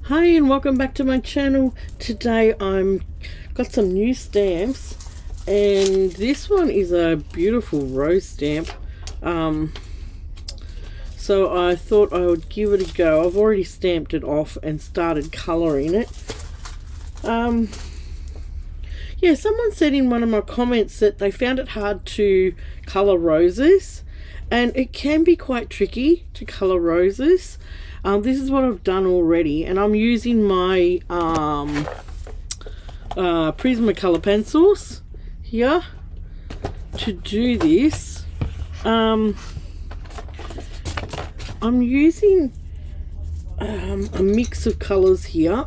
Hi and welcome back to my channel. Today I'm got some new stamps, and this one is a beautiful rose stamp. So I thought I would give it a go. I've already stamped it off and started colouring it. Yeah, someone said in one of my comments that they found it hard to colour roses, and it can be quite tricky to colour roses. This is what I've done already, and I'm using my Prismacolor pencils here to do this. I'm using a mix of colours here.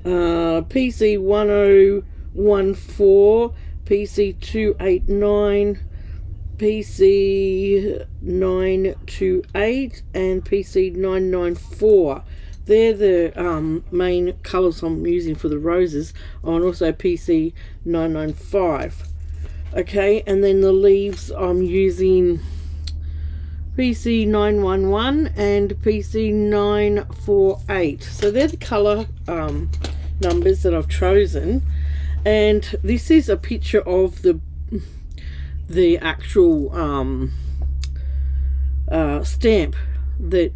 PC 1014, PC 289, PC 928 and PC 994. They're the main colours I'm using for the roses, and also PC 995. Okay, and then the leaves I'm using PC 911 and PC 948. So they're the colour numbers that I've chosen, and this is a picture of the actual stamp that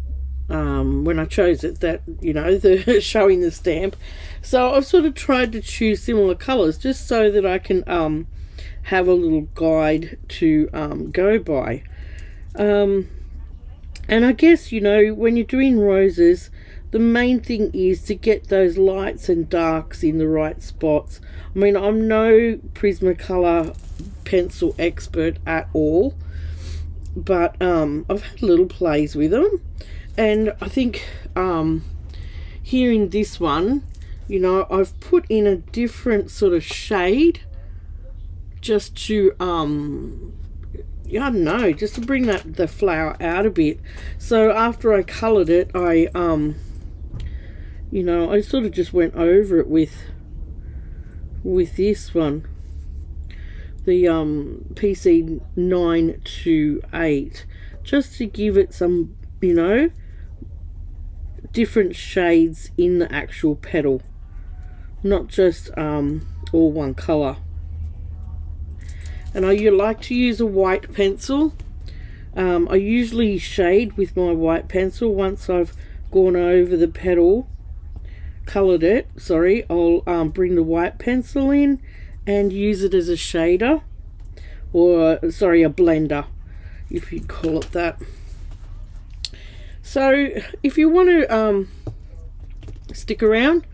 when I chose it, that, you know, the showing the stamp. So I've sort of tried to choose similar colors just so that I can have a little guide to go by. And I guess, you know, when you're doing roses, the main thing is to get those lights and darks in the right spots. I mean, I'm no Prismacolor pencil expert at all, but I've had little plays with them, and I think here in this one, you know, I've put in a different sort of shade just to I don't know, just to bring the flower out a bit. So after I colored it, I you know, I sort of just went over it with this one, the PC 928, just to give it some, you know, different shades in the actual petal, not just all one color. And I like to use a white pencil. I usually shade with my white pencil once I've gone over the petal, colored it, sorry. I'll bring the white pencil in and use it as a shader, or sorry, a blender, if you'd call it that. So if you want to stick around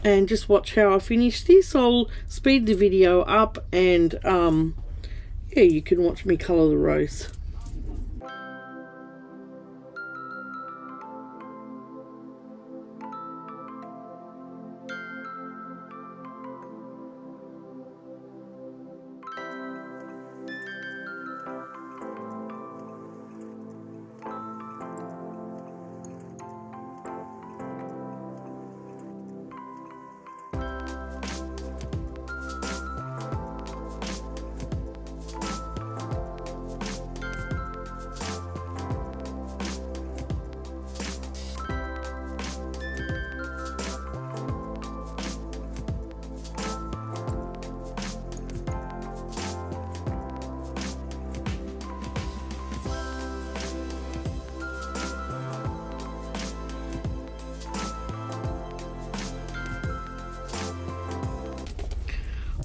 and just watch how I finish this, I'll speed the video up, and yeah, you can watch me colour the rose.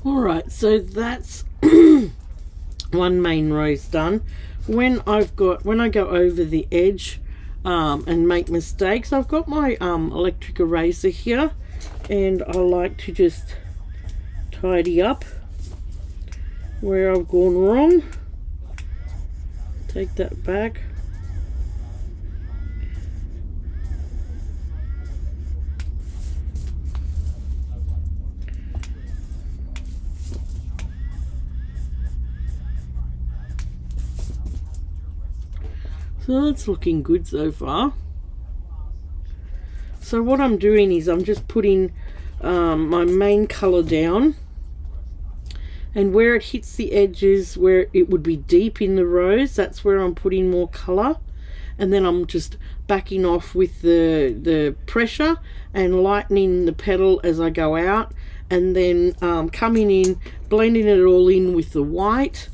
Alright, so that's one main rose done. When I go over the edge and make mistakes, I've got my electric eraser here, and I like to just tidy up where I've gone wrong. Take that back. So that's looking good so far. So what I'm doing is I'm just putting my main color down, and where it hits the edges where it would be deep in the rose, that's where I'm putting more color, and then I'm just backing off with the pressure and lightening the pedal as I go out, and then coming in, blending it all in with the white.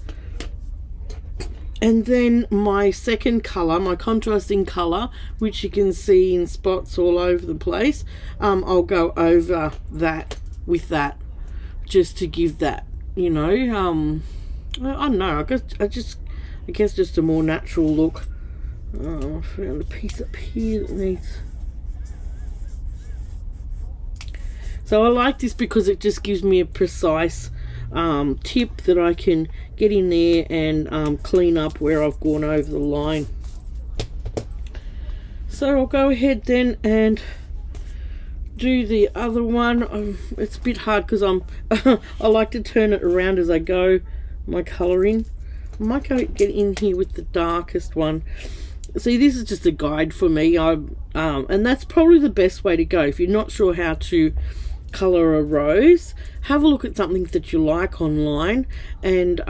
And then my second colour, my contrasting colour, which you can see in spots all over the place, I'll go over that with that, just to give that, you know, I don't know, I guess just a more natural look. Oh, I found a piece up here that needs... So I like this because it just gives me a precise tip that I can get in there and clean up where I've gone over the line. So I'll go ahead then and do the other one. It's a bit hard because I like to turn it around as I go my colouring. I might go get in here with the darkest one. See, this is just a guide for me. And that's probably the best way to go if you're not sure how to colour a rose. Have a look at something that you like online, and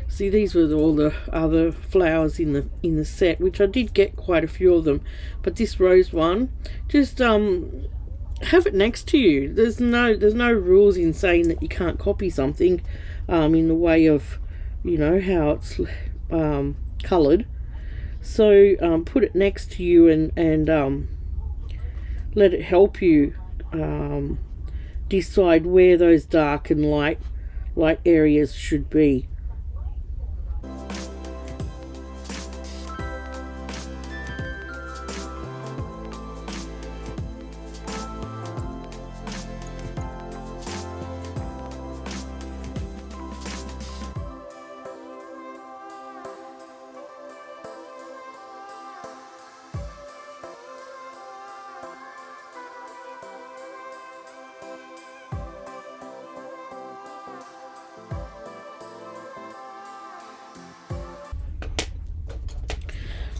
see, these were all the other flowers in the set, which I did get quite a few of them, but this rose one, just have it next to you. There's no rules in saying that you can't copy something in the way of, you know, how it's coloured. So put it next to you and let it help you decide where those dark and light areas should be.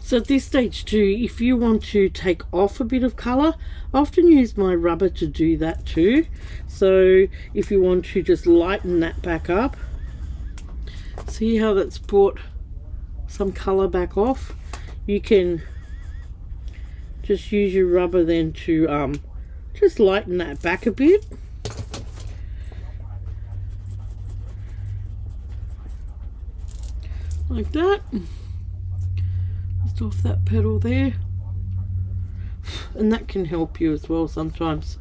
So at this stage too, if you want to take off a bit of colour, I often use my rubber to do that too. So if you want to just lighten that back up, see how that's brought some colour back off? You can just use your rubber then to just lighten that back a bit. Like that. Off that petal there, and that can help you as well sometimes.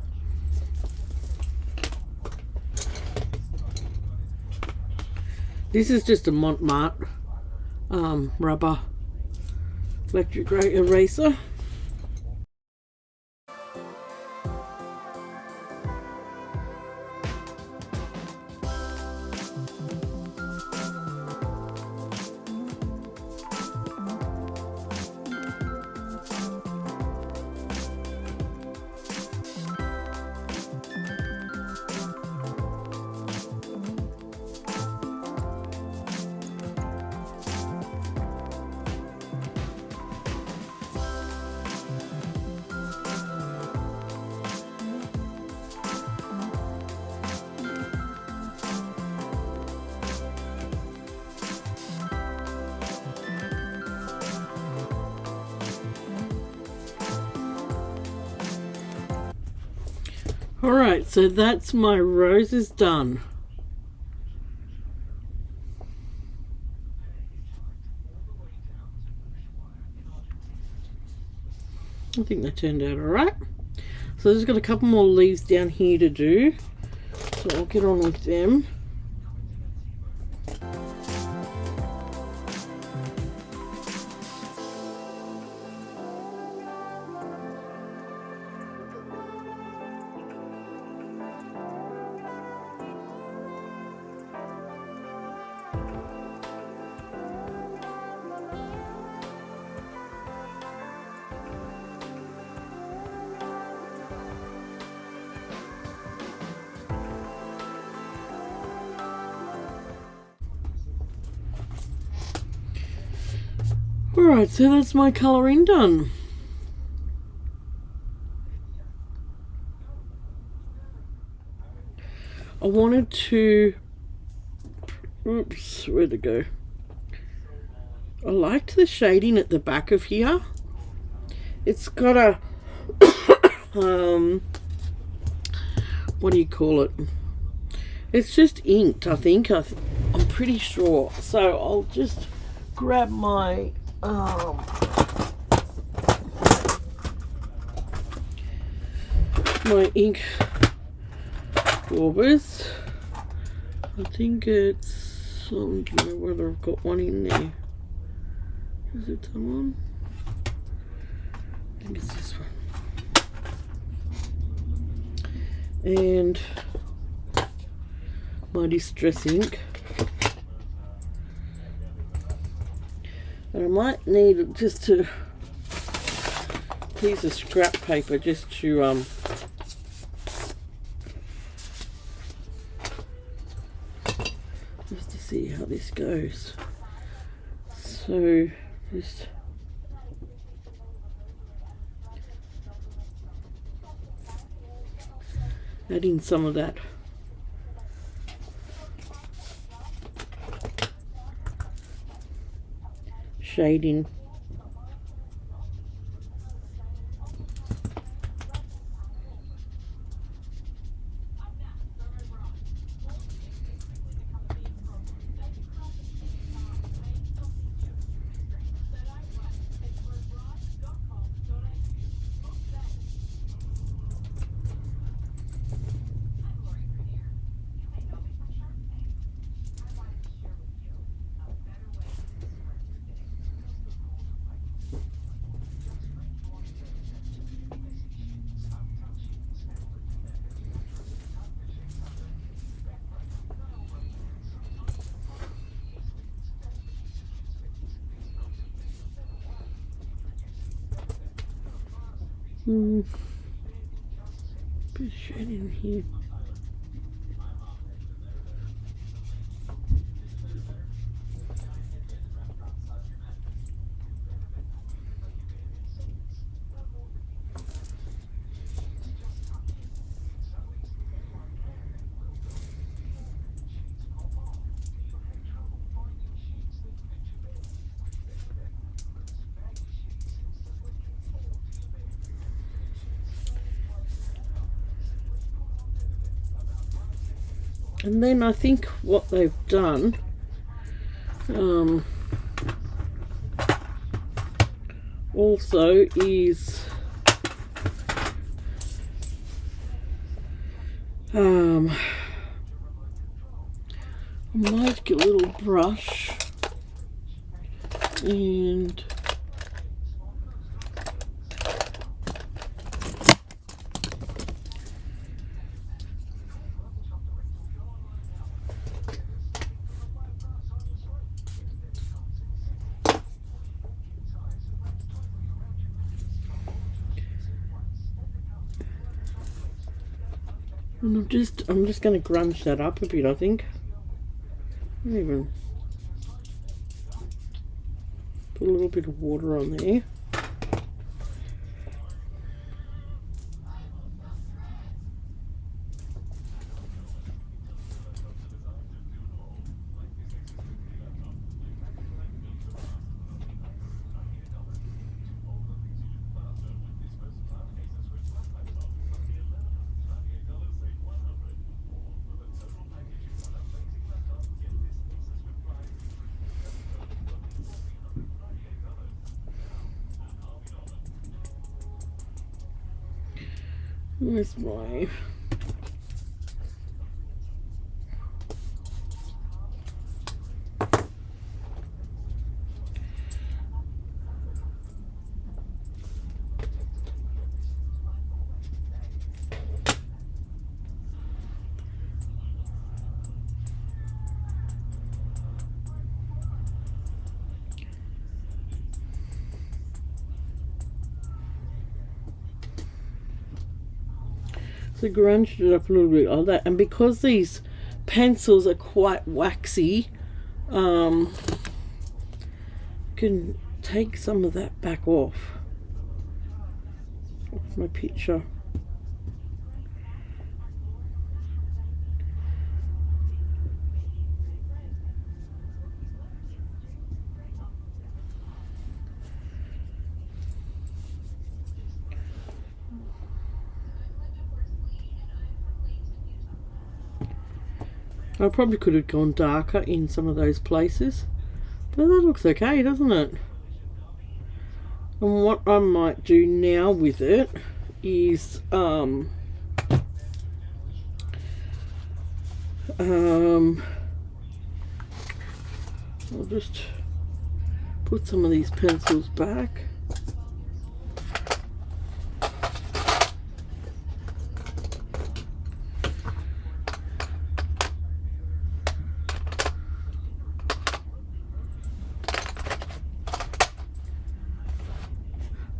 This is just a Montmartre rubber electric eraser. Alright, so that's my roses done. I think they turned out alright. So I've just got a couple more leaves down here to do, so I'll get on with them. Alright, so that's my colouring done. I wanted to, oops, where'd it go? I liked the shading at the back of here. It's got a what do you call it? It's just inked, I think. I'm pretty sure. So I'll just grab my my ink daubers. I think it's I don't know whether I've got one in there. Is it that one? I think it's this one. And my distress ink. And I might need just a piece of scrap paper just to see how this goes. So just add in some of that shading. Bit of shade in here. And then I think what they've done also is I might get a little brush and I'm just going to grunge that up a bit, I think. Even put a little bit of water on there. Where's my so grunged it up a little bit like that, and because these pencils are quite waxy, can take some of that back off my picture. I probably could have gone darker in some of those places, but that looks okay, doesn't it? And what I might do now with it is I'll just put some of these pencils back.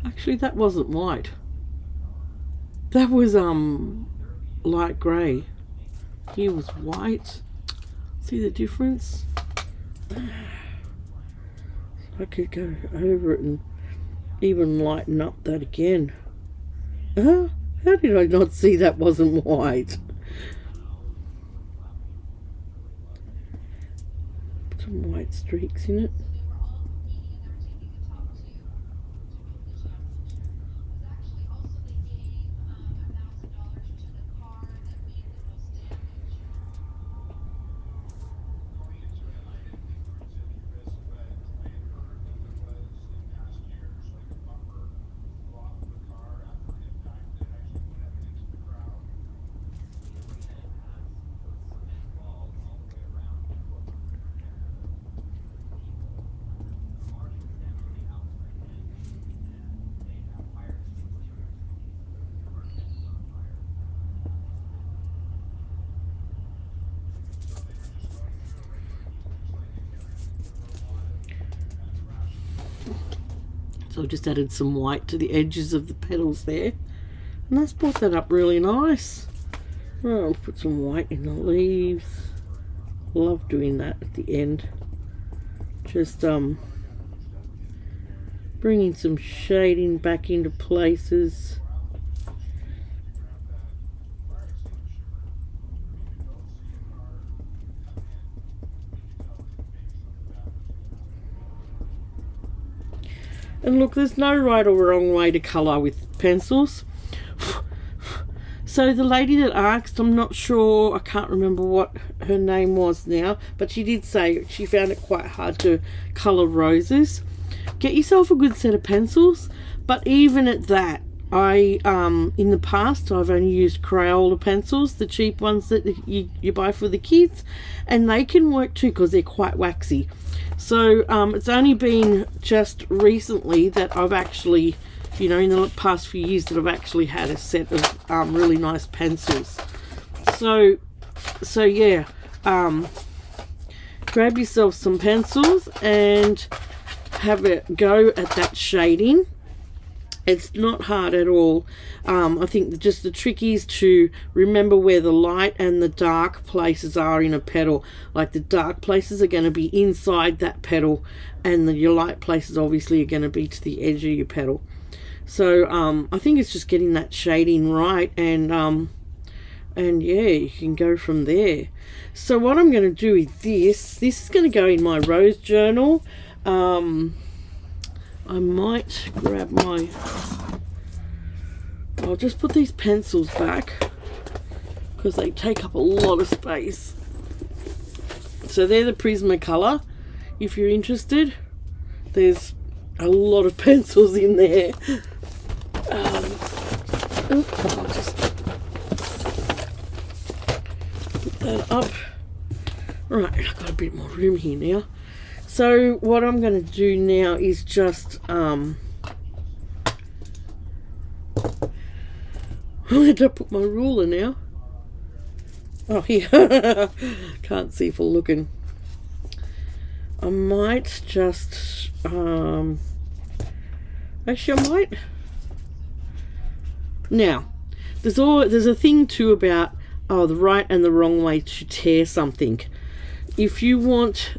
Actually, that wasn't white. That was light grey. Here was white. See the difference? I could go over it and even lighten up that again. How did I not see that wasn't white? Put some white streaks in it. So I just added some white to the edges of the petals there, and that's brought that up really nice. Oh, I'll put some white in the leaves. Love doing that at the end. Just bringing some shading back into places. And look, there's no right or wrong way to colour with pencils. So the lady that asked, I'm not sure, I can't remember what her name was now, but she did say she found it quite hard to colour roses. Get yourself a good set of pencils, but even at that, I in the past I've only used Crayola pencils, the cheap ones that you buy for the kids, and they can work too because they're quite waxy. So it's only been just recently that I've actually, you know, in the past few years, that I've actually had a set of really nice pencils. So yeah, grab yourself some pencils and have a go at that shading. It's not hard at all. I think just the trick is to remember where the light and the dark places are in a petal. Like the dark places are going to be inside that petal, and your light places obviously are going to be to the edge of your petal. So I think it's just getting that shading right, and yeah, you can go from there. So what I'm going to do with this is going to go in my rose journal. I might grab my, I'll just put these pencils back because they take up a lot of space. So they're the Prismacolor. If you're interested, there's a lot of pencils in there. I'll just put that up. Right, I've got a bit more room here now. So what I'm going to do now is just I'm going to put my ruler now. Oh, here. Can't see for looking. I might just actually I might. Now, there's a thing too about the right and the wrong way to tear something. If you want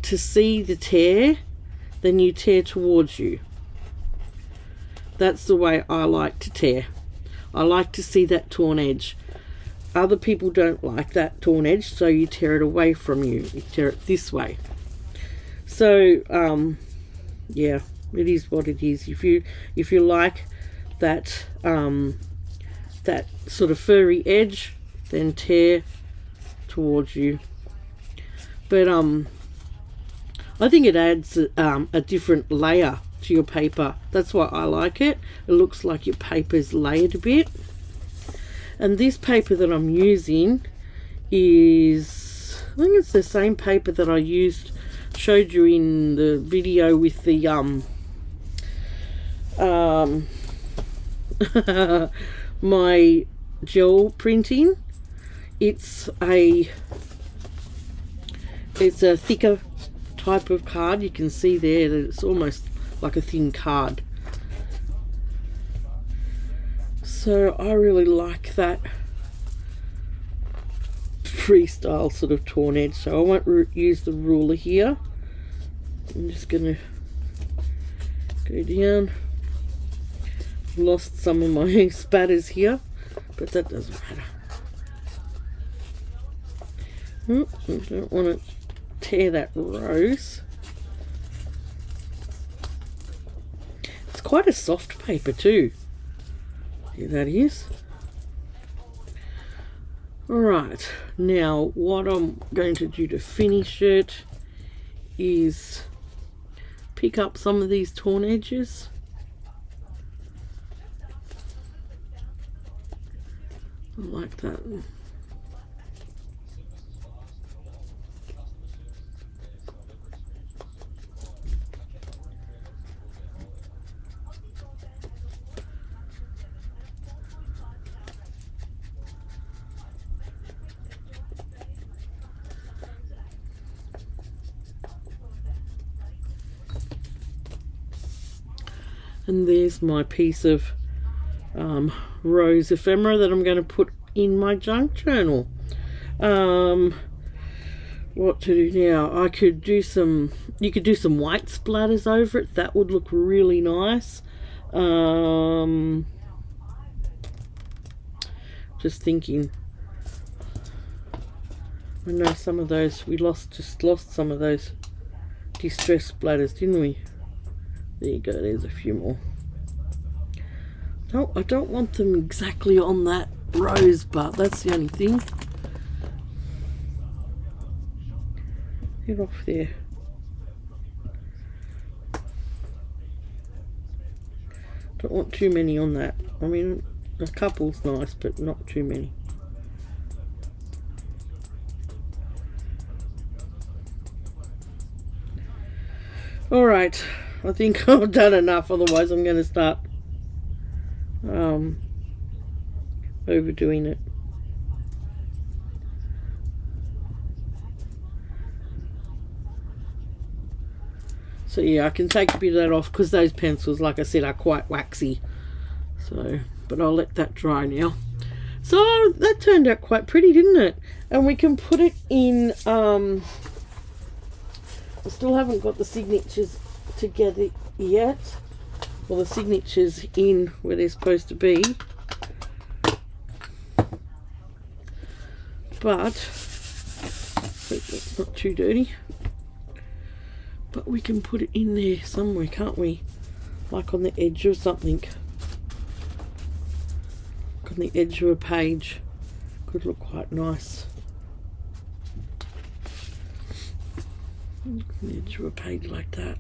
to see the tear, then you tear towards you. That's the way I like to tear. I like to see that torn edge. Other people don't like that torn edge, so you tear it away from you. You tear it this way. So yeah, it is what it is. If you like that that sort of furry edge, then tear towards you. But I think it adds a different layer to your paper. That's why I like it. It looks like your paper's layered a bit. And this paper that I'm using is, I think it's the same paper that I showed you in the video with the my gel printing. It's a thicker type of card. You can see there that it's almost like a thin card. So I really like that freestyle sort of torn edge. So I won't use the ruler here. I'm just going to go down. Lost some of my spatters here, but that doesn't matter. I don't want to tear that rose. It's quite a soft paper too. Here that is. Alright, now what I'm going to do to finish it is pick up some of these torn edges. I like that. And there's my piece of rose ephemera that I'm going to put in my junk journal. What to do now? You could do some white splatters over it. That would look really nice. Just thinking. I know some of those we just lost some of those distress splatters, didn't we? There you go, there's a few more. No, I don't want them exactly on that rose, but that's the only thing. Get off there. Don't want too many on that. I mean, a couple's nice, but not too many. Alright, I think I've done enough, otherwise I'm going to start overdoing it. So yeah, I can take a bit of that off because those pencils, like I said, are quite waxy. So, but I'll let that dry now. So that turned out quite pretty, didn't it? And we can put it in, I still haven't got the signatures together yet. Well, the signatures in where they're supposed to be. But, hope it's not too dirty. But we can put it in there somewhere, can't we? Like on the edge of something. Like on the edge of a page. Could look quite nice. Look on the edge of a page like that.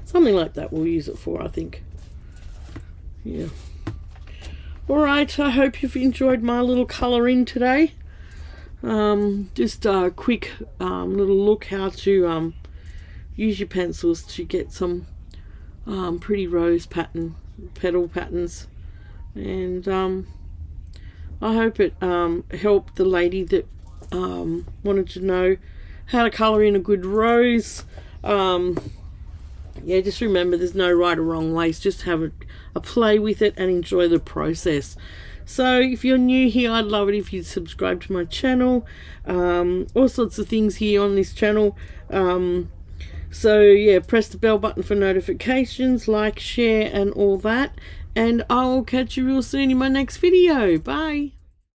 Something like that we'll use it for, I think. Yeah. Alright, I hope you've enjoyed my little colouring today. Just a quick little look how to use your pencils to get some pretty rose petal patterns. And I hope it helped the lady that wanted to know how to colour in a good rose. Yeah, just remember there's no right or wrong ways. Just have a play with it and enjoy the process. So if you're new here, I'd love it if you'd subscribe to my channel. All sorts of things here on this channel. So yeah, press the bell button for notifications, like, share and all that. And I'll catch you real soon in my next video. Bye.